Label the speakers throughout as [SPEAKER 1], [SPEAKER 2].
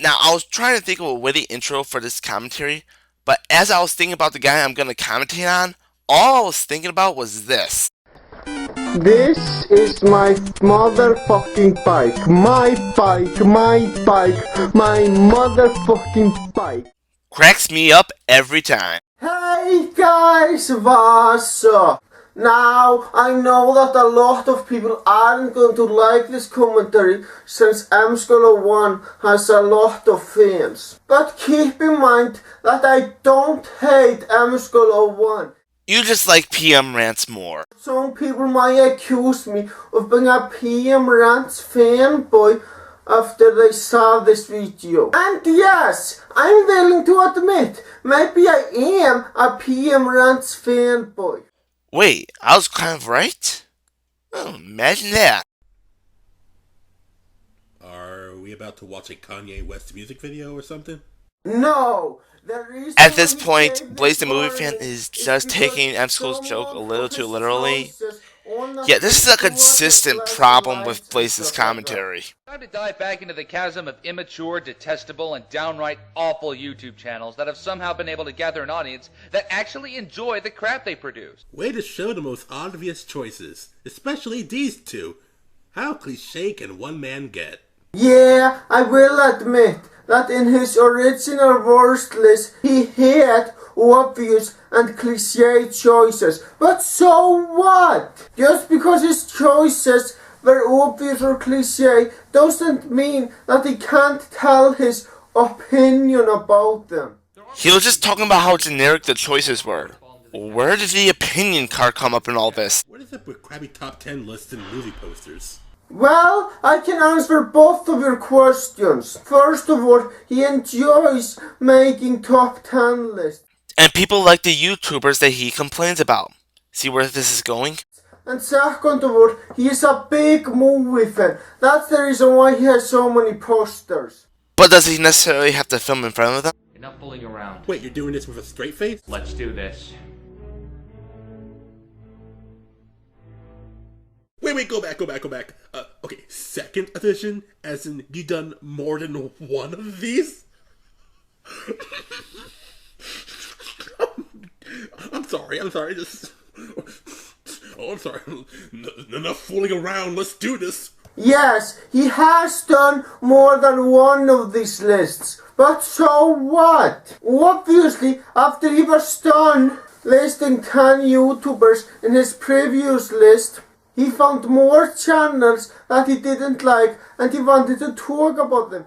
[SPEAKER 1] Now, I was trying to think of a witty intro for this commentary, but as I was thinking about the guy I'm going to commentate on, all I was thinking about was this.
[SPEAKER 2] This is my motherfucking bike. My bike, my bike, my motherfucking bike.
[SPEAKER 1] Cracks me up every time.
[SPEAKER 2] Hey guys, what's up? Now, I know that a lot of people aren't going to like this commentary since M-School01 has a lot of fans. But keep in mind that I don't hate M-School01.
[SPEAKER 1] You just like PM rants more.
[SPEAKER 2] Some people might accuse me of being a PM Rants fanboy after they saw this video. And yes, I'm willing to admit, maybe I am a PM Rants fanboy.
[SPEAKER 1] Wait, I was kind of right? Oh, imagine that.
[SPEAKER 3] Are we about to watch a Kanye West music video or something?
[SPEAKER 2] No, the reason
[SPEAKER 1] At this
[SPEAKER 2] why
[SPEAKER 1] point,
[SPEAKER 2] we take
[SPEAKER 1] Blaze the
[SPEAKER 2] this
[SPEAKER 1] Movie Fan
[SPEAKER 2] warning
[SPEAKER 1] is just taking M-School's
[SPEAKER 2] some
[SPEAKER 1] joke a
[SPEAKER 2] of
[SPEAKER 1] little too
[SPEAKER 2] his
[SPEAKER 1] literally.
[SPEAKER 2] choices on the
[SPEAKER 1] Yeah, this is a
[SPEAKER 2] towards
[SPEAKER 1] consistent
[SPEAKER 2] the
[SPEAKER 1] problem with
[SPEAKER 2] lines
[SPEAKER 1] Blaze's
[SPEAKER 2] and stuff like that.
[SPEAKER 1] commentary.
[SPEAKER 4] Time to dive back into the chasm of immature, detestable, and downright awful YouTube channels that have somehow been able to gather an audience that actually enjoy the crap they produce.
[SPEAKER 3] Way to show the most obvious choices, especially these two. How cliche can one man get?
[SPEAKER 2] Yeah, I will admit that in his original worst list he had obvious and cliché choices. But so what? Just because his choices were obvious or cliché doesn't mean that he can't tell his opinion about them.
[SPEAKER 1] He was just talking about how generic the choices were. Where did the opinion card come up in all this?
[SPEAKER 3] What is up with crappy top 10 lists and movie posters?
[SPEAKER 2] Well, I can answer both of your questions. First of all, he enjoys making top 10 lists.
[SPEAKER 1] And people like the YouTubers that he complains about. See where this is going?
[SPEAKER 2] And second of all, he is a big movie fan. That's the reason why he has so many posters.
[SPEAKER 1] But does he necessarily have to film in front of them?
[SPEAKER 5] Enough fooling around.
[SPEAKER 3] Wait, you're doing this with a straight face?
[SPEAKER 5] Let's do this.
[SPEAKER 3] Wait, go back. Okay, second edition, as in you done more than one of these? I'm sorry, just... Oh, I'm sorry. Enough fooling around, let's do this.
[SPEAKER 2] Yes, he has done more than one of these lists. But so what? Obviously, after he was done listing 10 YouTubers in his previous list, he found more channels that he didn't like and he wanted to talk about them.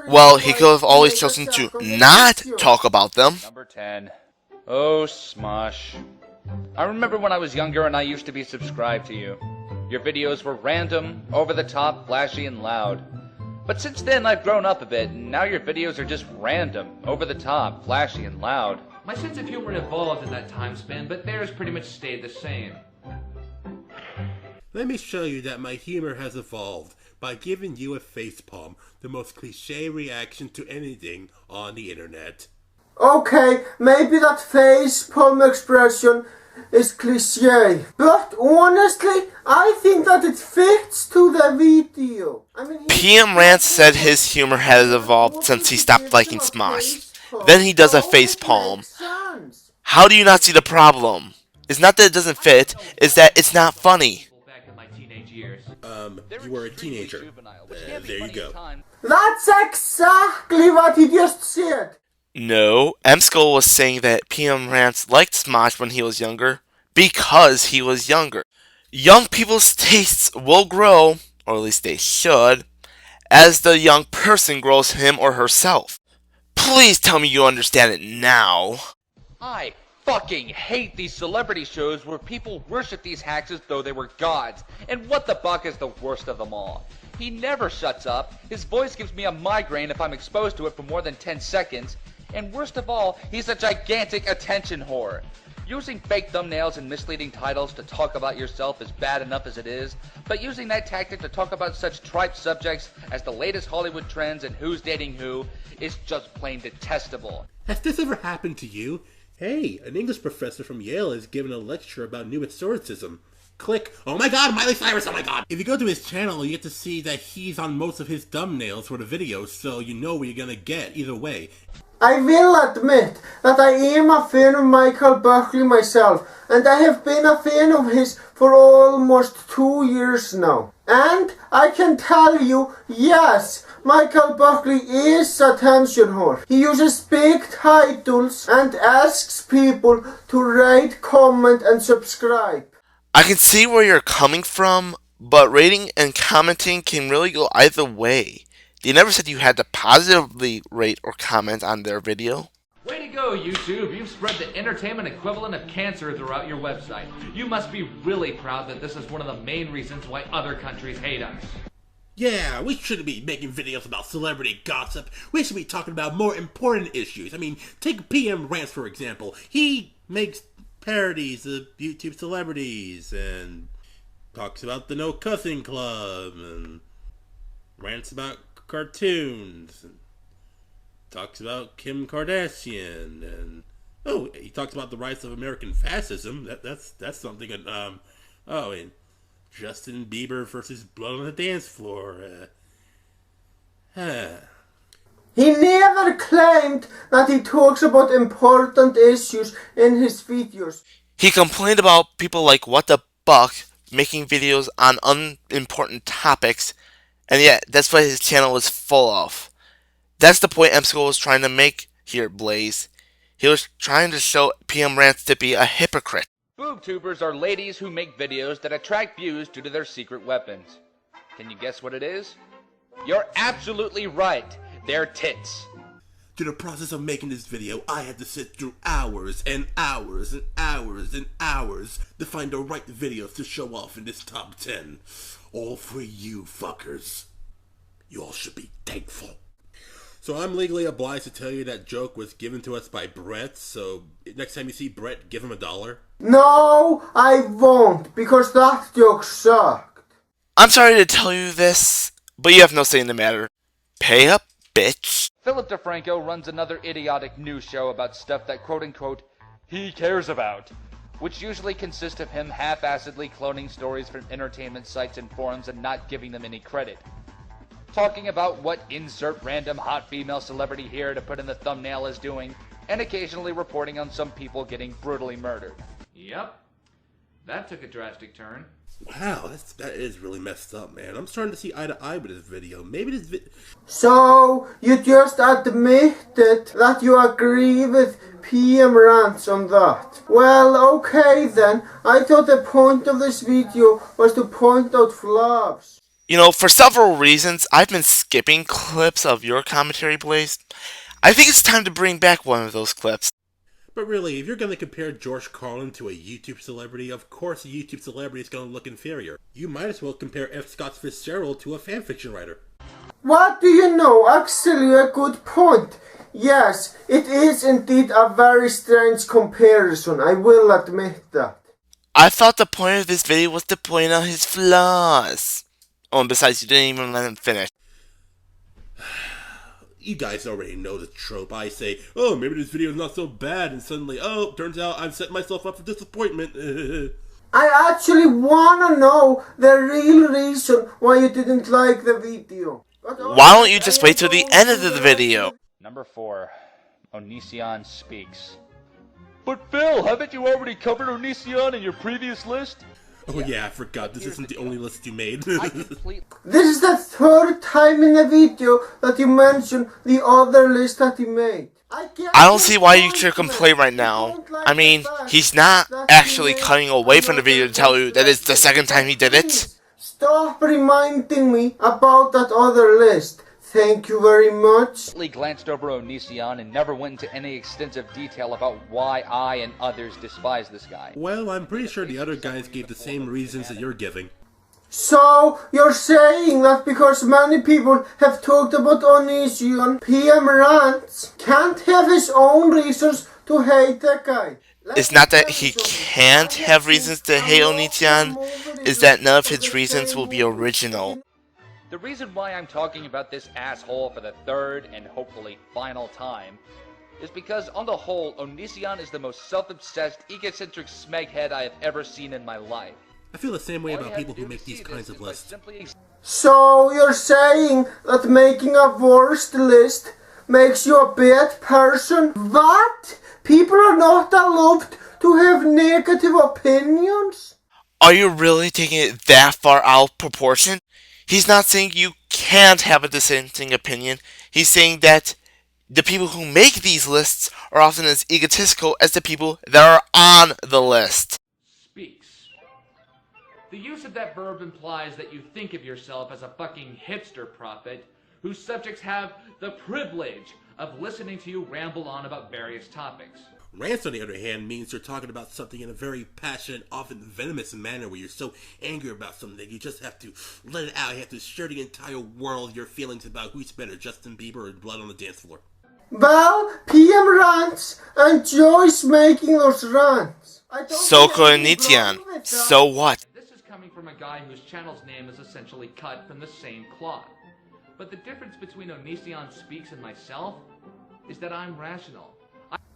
[SPEAKER 1] Well, he could have always chosen to not talk about them.
[SPEAKER 4] Number 10. Oh, Smosh. I remember when I was younger and I used to be subscribed to you. Your videos were random, over the top, flashy, and loud. But since then I've grown up a bit, and now your videos are just random, over the top, flashy, and loud.
[SPEAKER 5] My sense of humor evolved in that time span, but theirs pretty much stayed the same.
[SPEAKER 3] Let me show you that my humor has evolved by giving you a facepalm, the most cliche reaction to anything on the internet.
[SPEAKER 2] Okay, maybe that facepalm expression is cliché, but honestly, I think that it fits to the video.
[SPEAKER 1] PM Rants said his humor has evolved since he stopped liking Smosh. Then he does a facepalm. How do you not see the problem? It's not that it doesn't fit, it's that it's not funny.
[SPEAKER 5] Back in my teenage years.
[SPEAKER 3] You were a teenager. There you go.
[SPEAKER 2] That's exactly what he just said.
[SPEAKER 1] No, M-Skull was saying that PM Rants liked Smosh when he was younger because he was younger. Young people's tastes will grow, or at least they should, as the young person grows him or herself. Please tell me you understand it now.
[SPEAKER 4] I fucking hate these celebrity shows where people worship these hacks as though they were gods. And what the buck is the worst of them all? He never shuts up. His voice gives me a migraine if I'm exposed to it for more than 10 seconds. And worst of all, he's a gigantic attention whore. Using fake thumbnails and misleading titles to talk about yourself is bad enough as it is, but using that tactic to talk about such trite subjects as the latest Hollywood trends and who's dating who is just plain detestable.
[SPEAKER 3] Has this ever happened to you? Hey, an English professor from Yale is giving a lecture about new historicism. click, oh my god, Miley Cyrus, oh my god. If you go to his channel, you get to see that he's on most of his thumbnails for the videos, so you know what you're gonna get either way.
[SPEAKER 2] I will admit that I am a fan of Michael Buckley myself, and I have been a fan of his for almost 2 years now. And I can tell you, yes, Michael Buckley is attention whore. He uses big titles and asks people to rate, comment, and subscribe.
[SPEAKER 1] I can see where you're coming from, but rating and commenting can really go either way. They never said you had to positively rate or comment on their video.
[SPEAKER 5] Way to go, YouTube! You've spread the entertainment equivalent of cancer throughout your website. You must be really proud that this is one of the main reasons why other countries hate us.
[SPEAKER 3] Yeah, we shouldn't be making videos about celebrity gossip. We should be talking about more important issues. I mean, take PM Rants for example. He makes parodies of YouTube celebrities and talks about the No Cussing Club and rants about cartoons and talks about Kim Kardashian and he talks about the rise of American fascism. That's something. And and Justin Bieber versus Blood on the Dance Floor.
[SPEAKER 2] He never claimed that he talks about important issues in his videos.
[SPEAKER 1] He complained about people like What the Buck making videos on unimportant topics, and yet that's what his channel was full of. That's the point MSchool was trying to make here, Blaze. He was trying to show PM Rants to be a hypocrite.
[SPEAKER 4] BoobTubers are ladies who make videos that attract views due to their secret weapons. Can you guess what it is? You're absolutely right. They're tits.
[SPEAKER 3] Through the process of making this video, I had to sit through hours and hours and hours and hours to find the right videos to show off in this top 10. All for you fuckers. You all should be thankful. So I'm legally obliged to tell you that joke was given to us by Brett, so next time you see Brett, give him $1.
[SPEAKER 2] No, I won't, because that joke sucked.
[SPEAKER 1] I'm sorry to tell you this, but you have no say in the matter. Pay up, bitch.
[SPEAKER 4] Philip DeFranco runs another idiotic news show about stuff that quote-unquote he cares about, which usually consists of him half-assedly cloning stories from entertainment sites and forums and not giving them any credit. Talking about what insert random hot female celebrity here to put in the thumbnail is doing, and occasionally reporting on some people getting brutally murdered.
[SPEAKER 5] Yep. That took a drastic turn.
[SPEAKER 3] Wow, that is really messed up, man. I'm starting to see eye to eye with this video. Maybe this
[SPEAKER 2] So, you just admitted that you agree with PM Rants on that. Well, okay then. I thought the point of this video was to point out flaws.
[SPEAKER 1] You know, for several reasons, I've been skipping clips of your commentary, Blaze. I think it's time to bring back one of those clips.
[SPEAKER 3] But really, if you're going to compare George Carlin to a YouTube celebrity, of course a YouTube celebrity is going to look inferior. You might as well compare F. Scott Fitzgerald to a fanfiction writer.
[SPEAKER 2] What do you know? Actually, a good point. Yes, it is indeed a very strange comparison, I will admit that.
[SPEAKER 1] I thought the point of this video was to point out his flaws. Oh, and besides, you didn't even let him finish.
[SPEAKER 3] You guys already know the trope. I say, oh, maybe this video is not so bad, and suddenly, oh, turns out I've set myself up for disappointment.
[SPEAKER 2] I actually wanna know the real reason why you didn't like the video.
[SPEAKER 1] Why don't you just wait till the end of the video?
[SPEAKER 4] Number 4. Onision Speaks. But Phil, haven't you already covered Onision in your previous list?
[SPEAKER 3] Oh yeah, I forgot. This isn't the only list you made.
[SPEAKER 4] I completely...
[SPEAKER 2] This is the third time in the video that you mention the other list that he made.
[SPEAKER 1] I don't see why you should complain right now. I mean, he's not actually cutting away from the video to tell you that it's the second time he did it.
[SPEAKER 2] Stop reminding me about that other list. Thank you very much.
[SPEAKER 4] glanced over Onision and never went into any extensive detail about why I and others despise this guy.
[SPEAKER 3] Well, I'm pretty sure the other guys gave the same reasons that you're giving.
[SPEAKER 2] So, you're saying that because many people have talked about Onision, PM Rants can't have his own reasons to hate that guy?
[SPEAKER 1] It's not that he can't have reasons to hate Onision, it's that none of his reasons will be original.
[SPEAKER 4] The reason why I'm talking about this asshole for the third and hopefully final time is because on the whole, Onision is the most self-obsessed, egocentric smeghead I have ever seen in my life.
[SPEAKER 3] I feel the same way
[SPEAKER 4] All you
[SPEAKER 3] about
[SPEAKER 4] have
[SPEAKER 3] people
[SPEAKER 4] to
[SPEAKER 3] who
[SPEAKER 4] do
[SPEAKER 3] make
[SPEAKER 4] to
[SPEAKER 3] these
[SPEAKER 4] see
[SPEAKER 3] kinds
[SPEAKER 4] this
[SPEAKER 3] of
[SPEAKER 4] is by
[SPEAKER 3] lists.
[SPEAKER 4] simply
[SPEAKER 2] So you're saying that making a worst list makes you a bad person? What? People are not allowed to have negative opinions?
[SPEAKER 1] Are you really taking it that far out of proportion? He's not saying you can't have a dissenting opinion. He's saying that the people who make these lists are often as egotistical as the people that are on the list.
[SPEAKER 5] Speaks. The use of that verb implies that you think of yourself as a fucking hipster prophet whose subjects have the privilege of listening to you ramble on about various topics.
[SPEAKER 3] Rants, on the other hand, means you're talking about something in a very passionate, often venomous manner where you're so angry about something that you just have to let it out. You have to share the entire world your feelings about who's better, Justin Bieber or Blood on the Dance Floor.
[SPEAKER 2] Well, PM rants and Joyce making those rants.
[SPEAKER 1] So Kornitian. So what?
[SPEAKER 5] This is coming from a guy whose channel's name is essentially cut from the same cloth. But the difference between Onision Speaks and myself is that I'm rational.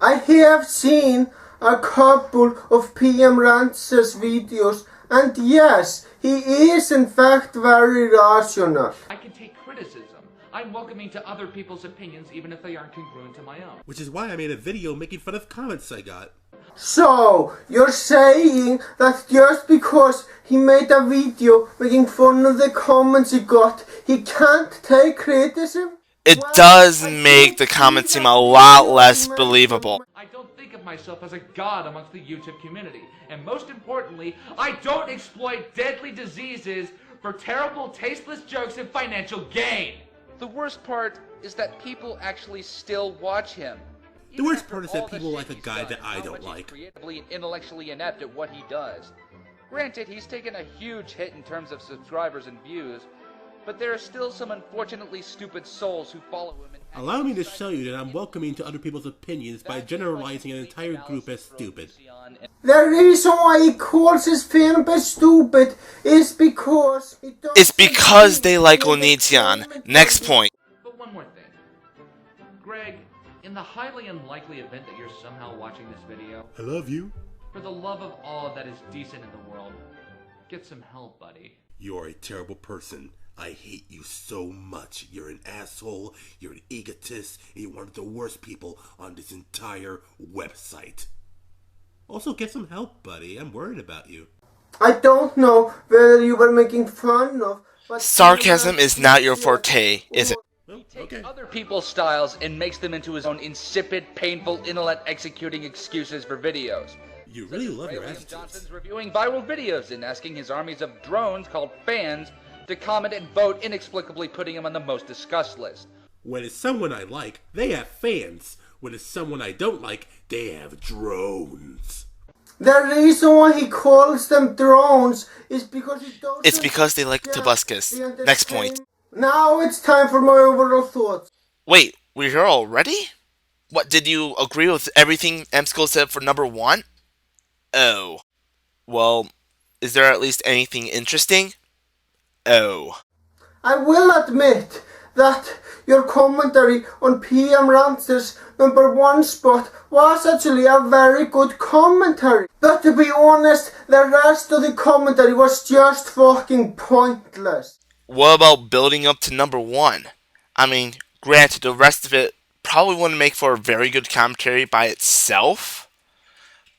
[SPEAKER 2] I have seen a couple of PM Rance's videos, and yes, he is in fact very rational.
[SPEAKER 5] I can take criticism. I'm welcoming to other people's opinions even if they aren't congruent to my own.
[SPEAKER 3] Which is why I made a video making fun of comments I got.
[SPEAKER 2] So, you're saying that just because he made a video making fun of the comments he got, he can't take criticism?
[SPEAKER 1] It does make the comments seem a lot less believable.
[SPEAKER 5] I don't think of myself as a god amongst the YouTube community. And most importantly, I don't exploit deadly diseases for terrible, tasteless jokes and financial gain.
[SPEAKER 4] The worst part is that people actually still watch him.
[SPEAKER 3] The worst part is that people like a guy that I don't like.
[SPEAKER 4] He's creatively and intellectually inept at what he does. Granted, he's taken a huge hit in terms of subscribers and views, but there are still some unfortunately stupid souls who follow him.
[SPEAKER 3] Allow me to show you that I'm welcoming to other people's opinions by generalizing an entire group as stupid.
[SPEAKER 2] The reason why he calls his fanbase stupid is because
[SPEAKER 1] It's because they like Onitian. Next point.
[SPEAKER 5] But one more thing. Greg, in the highly unlikely event that you're somehow watching this video,
[SPEAKER 3] I love you.
[SPEAKER 5] for the love of all that is decent in the world, get some help, buddy.
[SPEAKER 3] You're a terrible person. I hate you so much. You're an asshole, you're an egotist, and you're one of the worst people on this entire website. Also, get some help, buddy. I'm worried about you.
[SPEAKER 2] I don't know whether you were making fun of, but
[SPEAKER 1] Sarcasm is not your forte, is it?
[SPEAKER 3] Well,
[SPEAKER 4] He takes
[SPEAKER 3] okay.
[SPEAKER 4] other people's styles and makes them into his own insipid, painful intellect executing excuses for videos.
[SPEAKER 3] You really love your
[SPEAKER 4] William
[SPEAKER 3] attitudes.
[SPEAKER 4] Johnson's reviewing viral videos and asking his armies of drones called fans to comment and vote, inexplicably putting him on the most discussed list.
[SPEAKER 3] When it's someone I like, they have fans. When it's someone I don't like, they have drones.
[SPEAKER 2] the reason why he calls them drones is because he doesn't
[SPEAKER 1] It's because they like
[SPEAKER 2] get
[SPEAKER 1] Tobuscus.
[SPEAKER 2] the
[SPEAKER 1] Next point.
[SPEAKER 2] Now it's time for my overall thoughts.
[SPEAKER 1] Wait, we're here already? What, did you agree with everything Emsko said for number 1? Oh. Well, is there at least anything interesting? Oh.
[SPEAKER 2] I will admit that your commentary on PM Rance's number 1 spot was actually a very good commentary. But to be honest, the rest of the commentary was just fucking pointless.
[SPEAKER 1] What about building up to number 1? I mean, granted, the rest of it probably wouldn't make for a very good commentary by itself,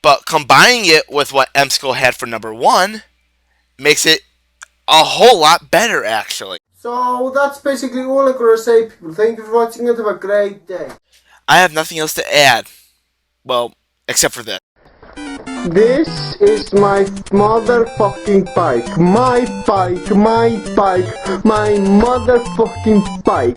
[SPEAKER 1] but combining it with what Emsko had for number 1 makes it a whole lot better, actually.
[SPEAKER 2] So that's basically all I'm gonna say, people. Thank you for watching and have a great day.
[SPEAKER 1] I have nothing else to add. Well, except for this.
[SPEAKER 2] This is my motherfucking bike. My bike, my motherfucking bike.